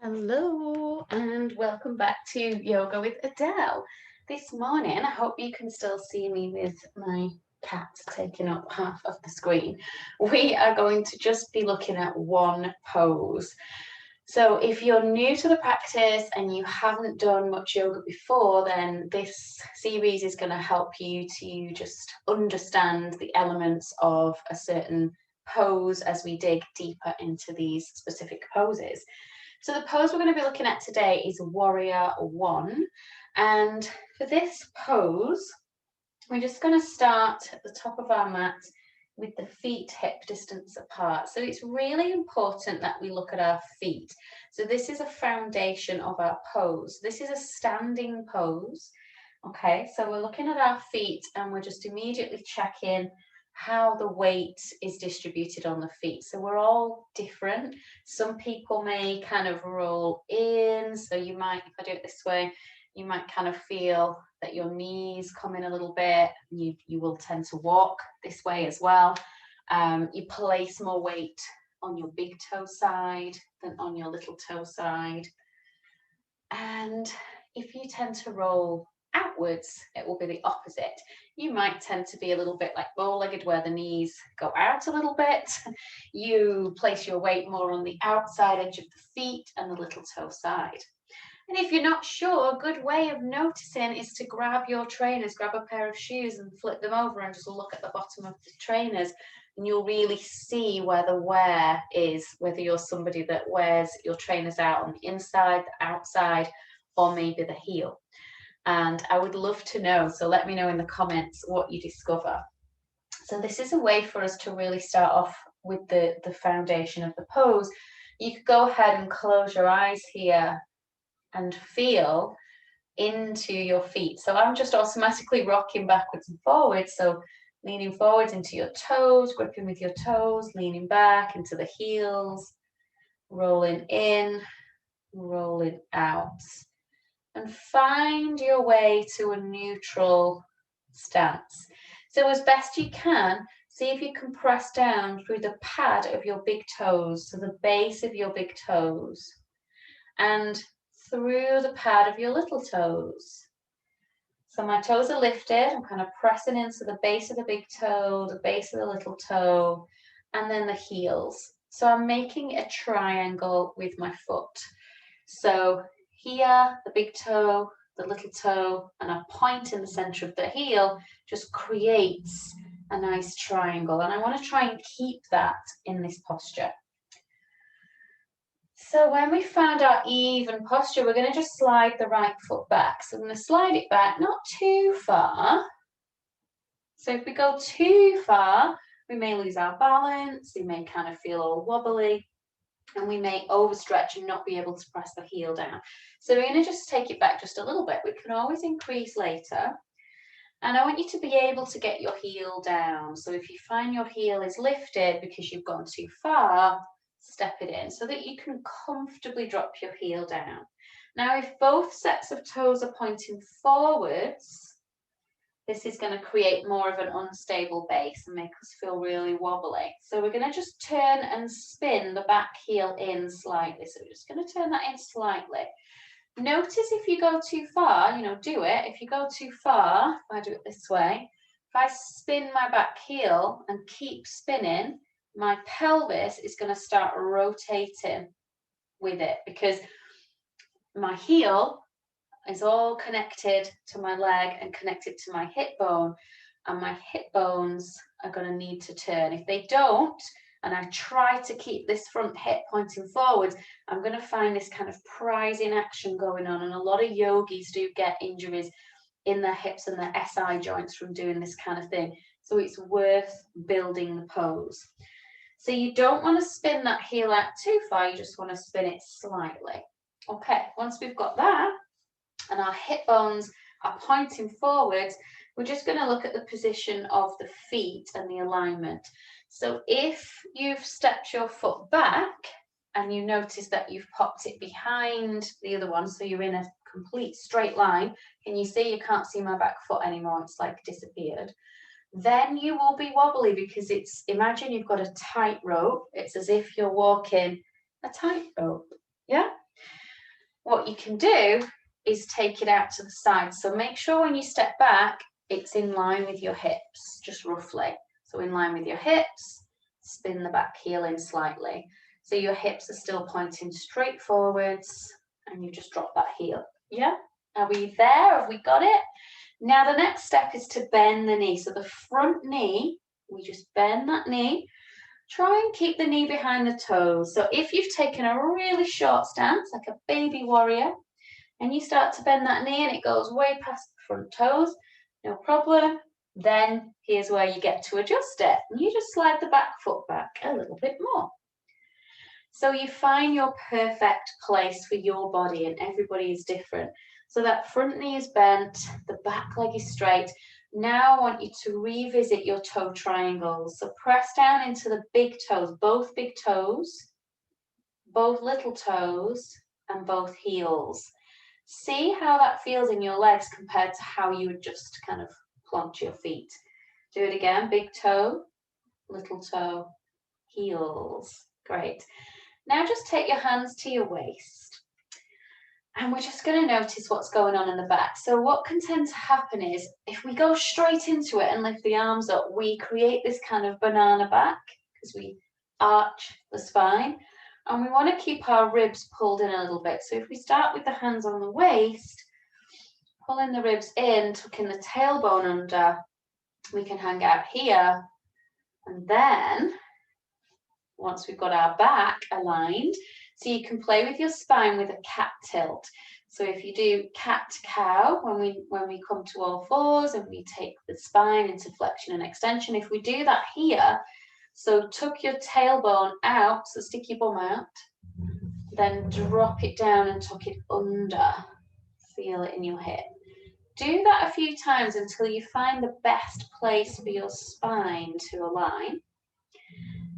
Hello and welcome back to Yoga with Adele. This morning, I hope you can still see me with my cat taking up half of the screen. We are going to just be looking at one pose. So if you're new to the practice and you haven't done much yoga before, then this series is going to help you to just understand the elements of a certain pose as we dig deeper into these specific poses. So the pose we're going to be looking at today is Warrior One. And for this pose, we're just going to start at the top of our mat with the feet hip distance apart. So it's really important that we look at our feet. So this is a foundation of our pose. This is a standing pose. Okay, so we're looking at our feet and we're just immediately checking how the weight is distributed on the feet. So we're all different. Some people may kind of roll in. So you might, if I do it this way, you might kind of feel that your knees come in a little bit. You will tend to walk this way as well. You place more weight on your big toe side than on your little toe side. And if you tend to roll outwards, it will be the opposite. You might tend to be a little bit like bow-legged where the knees go out a little bit. You place your weight more on the outside edge of the feet and the little toe side. And if you're not sure, a good way of noticing is to grab your trainers, grab a pair of shoes and flip them over and just look at the bottom of the trainers, and you'll really see where the wear is, whether you're somebody that wears your trainers out on the inside, the outside, or maybe the heel. And I would love to know, so let me know in the comments what you discover. So this is a way for us to really start off with the foundation of the pose. You could go ahead and close your eyes here and feel into your feet. So I'm just automatically rocking backwards and forwards. So leaning forwards into your toes, gripping with your toes, leaning back into the heels, rolling in, rolling out. And find your way to a neutral stance. So as best you can, see if you can press down through the pad of your big toes, so the base of your big toes, and through the pad of your little toes. So my toes are lifted. I'm kind of pressing into the base of the big toe, the base of the little toe, and then the heels. So I'm making a triangle with my foot. So here, the big toe, the little toe, and a point in the center of the heel just creates a nice triangle. And I want to try and keep that in this posture. So when we found our even posture, we're going to just slide the right foot back. So I'm going to slide it back, not too far. So if we go too far, we may lose our balance, we may kind of feel all wobbly, and we may overstretch and not be able to press the heel down. So we're going to just take it back just a little bit. We can always increase later. And I want you to be able to get your heel down. So if you find your heel is lifted because you've gone too far, step it in so that you can comfortably drop your heel down. Now, if both sets of toes are pointing forwards, this is going to create more of an unstable base and make us feel really wobbly. So we're going to just turn and spin the back heel in slightly. So we're just going to turn that in slightly. Notice if you go too far, do it. If you go too far, if I do it this way, if I spin my back heel and keep spinning, my pelvis is going to start rotating with it because my heel is all connected to my leg and connected to my hip bone, and my hip bones are going to need to turn. If they don't, and I try to keep this front hip pointing forwards, I'm going to find this kind of prizing action going on, and a lot of yogis do get injuries in their hips and their SI joints from doing this kind of thing. So it's worth building the pose. So you don't want to spin that heel out too far, you just want to spin it slightly. Okay, once we've got that, and our hip bones are pointing forwards, we're just going to look at the position of the feet and the alignment. So if you've stepped your foot back and you notice that you've popped it behind the other one, so you're in a complete straight line, can you see? You can't see my back foot anymore, it's like disappeared. Then you will be wobbly because imagine you've got a tightrope. It's as if you're walking a tightrope, yeah? what you can do is take it out to the side. So make sure when you step back, it's in line with your hips, just roughly. So in line with your hips, spin the back heel in slightly. So your hips are still pointing straight forwards and you just drop that heel. Yeah? Are we there? Have we got it? Now the next step is to bend the knee. So the front knee, we just bend that knee. Try and keep the knee behind the toes. So if you've taken a really short stance, like a baby warrior, and you start to bend that knee and it goes way past the front toes, no problem. Then here's where you get to adjust it. And you just slide the back foot back a little bit more. So you find your perfect place for your body, and everybody is different. So that front knee is bent, the back leg is straight. Now I want you to revisit your toe triangles. So press down into the big toes, both big toes, both little toes, and both heels. See how that feels in your legs compared to how you would just kind of plant your feet. Do it again, big toe, little toe, heels. Great. Now just take your hands to your waist. And we're just going to notice what's going on in the back. So what can tend to happen is if we go straight into it and lift the arms up, we create this kind of banana back because we arch the spine. And we want to keep our ribs pulled in a little bit. So if we start with the hands on the waist, pulling the ribs in, tucking the tailbone under, we can hang out here. And then, once we've got our back aligned, so you can play with your spine with a cat tilt. So if you do cat to cow, when we come to all fours and we take the spine into flexion and extension, if we do that here, so tuck your tailbone out, so stick your bum out, then drop it down and tuck it under. Feel it in your hip. Do that a few times until you find the best place for your spine to align.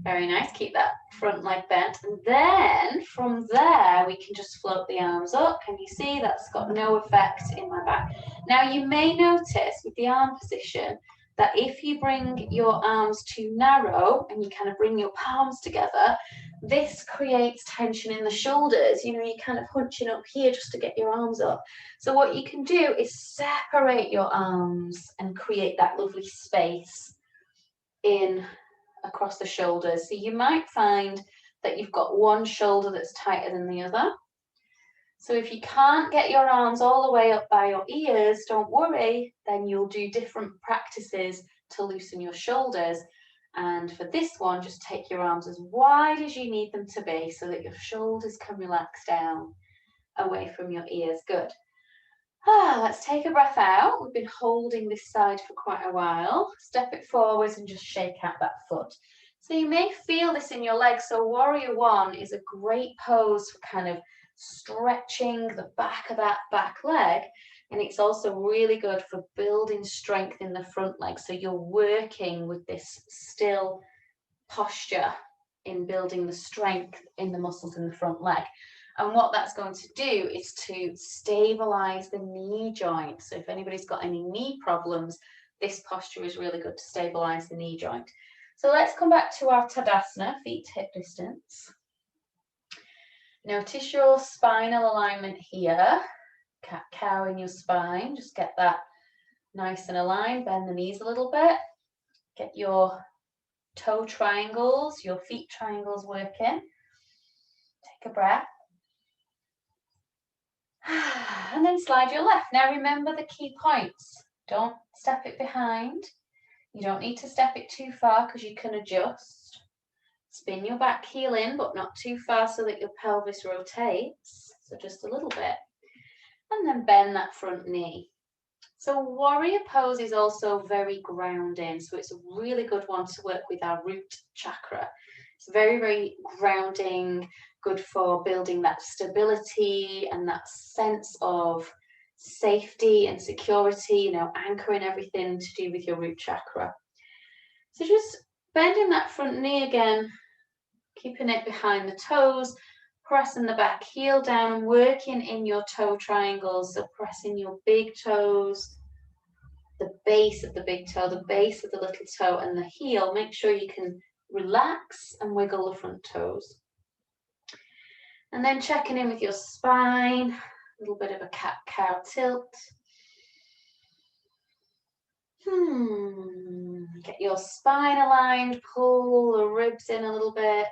Very nice, keep that front leg bent. And then from there, we can just float the arms up. Can you see that's got no effect in my back? Now you may notice with the arm position that if you bring your arms too narrow and you kind of bring your palms together, this creates tension in the shoulders. You know, you're kind of hunching up here just to get your arms up. So what you can do is separate your arms and create that lovely space in across the shoulders. So you might find that you've got one shoulder that's tighter than the other. So if you can't get your arms all the way up by your ears, don't worry, then you'll do different practices to loosen your shoulders. And for this one, just take your arms as wide as you need them to be so that your shoulders can relax down away from your ears. Good. Let's take a breath out. We've been holding this side for quite a while. Step it forwards and just shake out that foot. So you may feel this in your legs. So Warrior One is a great pose for kind of stretching the back of that back leg. And it's also really good for building strength in the front leg. So you're working with this still posture in building the strength in the muscles in the front leg. And what that's going to do is to stabilize the knee joint. So if anybody's got any knee problems, this posture is really good to stabilize the knee joint. So let's come back to our Tadasana, feet hip distance. Notice your spinal alignment here. Cat-cow in your spine. Just get that nice and aligned. Bend the knees a little bit. Get your toe triangles, your feet triangles working. Take a breath. And then slide your left. Now remember the key points. Don't step it behind. You don't need to step it too far because you can adjust. Spin your back heel in, but not too far so that your pelvis rotates. So just a little bit. And then bend that front knee. So warrior pose is also very grounding. So it's a really good one to work with our root chakra. It's very, very grounding, good for building that stability and that sense of safety and security, you know, anchoring everything to do with your root chakra. So just bending that front knee again, keeping it behind the toes, pressing the back heel down, working in your toe triangles, so pressing your big toes, the base of the big toe, the base of the little toe, and the heel. Make sure you can relax and wiggle the front toes. And then checking in with your spine, a little bit of a cat-cow tilt. Get your spine aligned, pull the ribs in a little bit.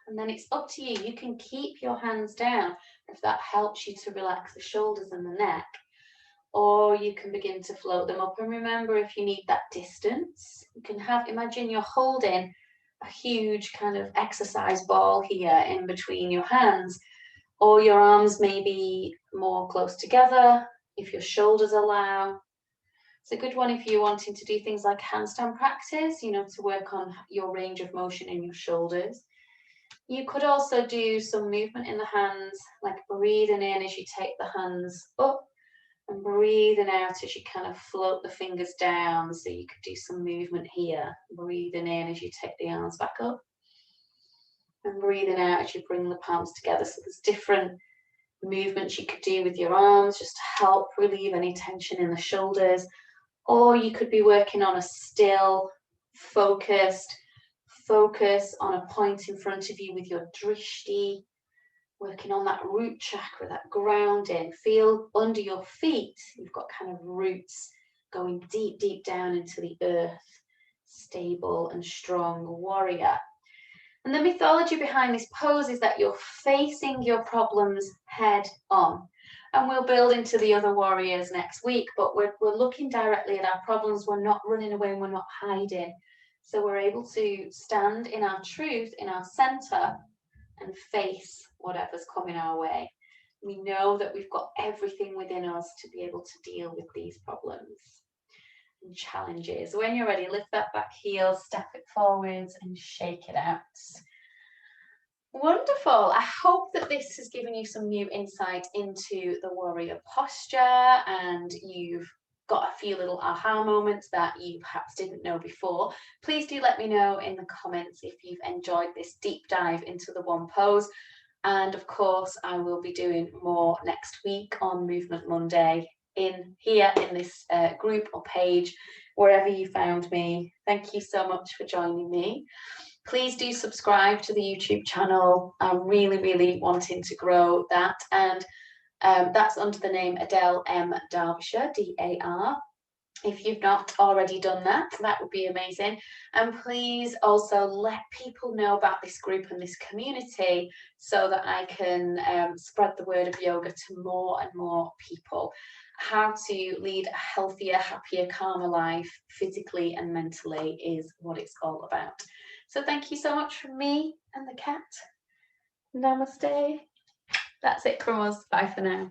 And then it's up to you. You can keep your hands down if that helps you to relax the shoulders and the neck, or you can begin to float them up. And remember, if you need that distance, you can imagine you're holding a huge kind of exercise ball here in between your hands, or your arms may be more close together if your shoulders allow. It's a good one if you're wanting to do things like handstand practice, to work on your range of motion in your shoulders. You could also do some movement in the hands, like breathing in as you take the hands up and breathing out as you kind of float the fingers down. So you could do some movement here, breathing in as you take the arms back up and breathing out as you bring the palms together. So there's different movements you could do with your arms just to help relieve any tension in the shoulders. Or you could be working on a still, focused focus on a point in front of you with your drishti, working on that root chakra, that grounding. Feel under your feet, you've got kind of roots going deep, deep down into the earth. Stable and strong warrior. And the mythology behind this pose is that you're facing your problems head on. And we'll build into the other warriors next week, but we're looking directly at our problems. We're not running away and we're not hiding. So we're able to stand in our truth, in our center, and face whatever's coming our way. We know that we've got everything within us to be able to deal with these problems and challenges. When you're ready, lift that back heel, step it forwards and shake it out. Wonderful. I hope that this has given you some new insight into the warrior posture and you've got a few little aha moments that you perhaps didn't know before. Please do let me know in the comments if you've enjoyed this deep dive into the one pose. And of course, I will be doing more next week on Movement Monday in this group or page, wherever you found me. Thank you so much for joining me. Please do subscribe to the YouTube channel. I'm really, really wanting to grow that. And that's under the name Adele M. Derbyshire, D-A-R. If you've not already done that, that would be amazing. And please also let people know about this group and this community so that I can spread the word of yoga to more and more people. How to lead a healthier, happier, calmer life physically and mentally is what it's all about. So thank you so much from me and the cat. Namaste. That's it from us. Bye for now.